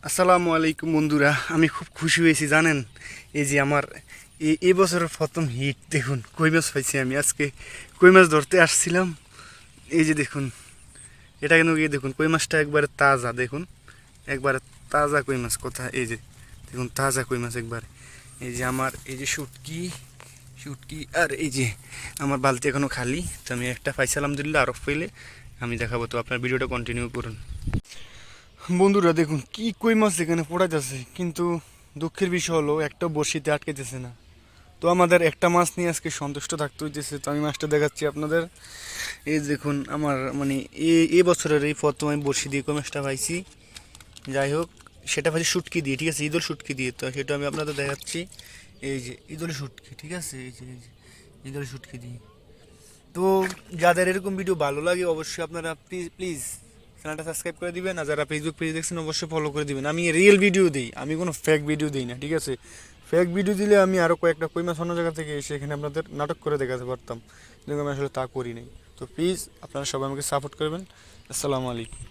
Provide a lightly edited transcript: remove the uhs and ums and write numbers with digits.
আসসালামু আলাইকুম বন্ধুরা, আমি খুব খুশি হয়েছি জানেন। এই যে আমার এই বছরের প্রথম হিট দেখুন, কই মাছ পাইছি আমি আজকে। কই মাছ ধরতে আসছিলাম, এই যে দেখুন, এটা কেন গিয়ে দেখুন, কই মাছটা একবারে তাজা দেখুন, একবারে তাজা কই মাছ। কোথায় এই যে দেখুন, তাজা কই মাছ একবারে। এই যে আমার এই যে শুটকি শুটকি, আর এই যে আমার বালতি এখনো খালি, তো আমি একটা পাইছি আলহামদুলিল্লাহ, আরও পাইলে আমি দেখাবো। তো আপনার ভিডিওটা কন্টিনিউ করুন। বন্ধুরা দেখুন কি কই মাছ এখানে পড়ে যাচ্ছে, কিন্তু দুঃখের বিষয় হলো একটা বড়শিতে আটকেতেছে না। তো আমাদের একটা মাছ নিয়ে আজকে সন্তুষ্ট থাকতে হইতেছে। তো আমি মাছটা দেখাচ্ছি আপনাদের। এই দেখুন আমার মানে এই বছরের এই প্রথম আমি বড়শি দিয়ে কই মাছটা পাইছি। যাই হোক, সেটা পাইছি শুটকি দিয়ে, ঠিক আছে, ঈদল শুটকি দিয়ে। তো সেটা আমি আপনাদের দেখাচ্ছি। এই যে ঈদল শুটকি, ঠিক আছে, এই যে ঈদল শুটকি দিয়ে। তো যাদের এরকম ভিডিও ভালো লাগে অবশ্যই আপনারা প্লিজ প্লিজ চ্যানেলটা সাবস্ক্রাইব করে দিবেন। আর যারা ফেসবুক পেজ দেখছেন অবশ্যই ফলো করে দিবেন। আমি রিয়েল ভিডিও দিই, আমি কোনো ফেক ভিডিও দিই না, ঠিক আছে। ফেক ভিডিও দিলে আমি আরও কয়েকটা কই মাছ অন্য জায়গা থেকে এসে এখানে আপনাদের নাটক করে দেখাতে পারতাম, কিন্তু আমি আসলে তা করি নাই। তো প্লিজ আপনারা সবাই আমাকে সাপোর্ট করবেন। আসসালামু আলাইকুম।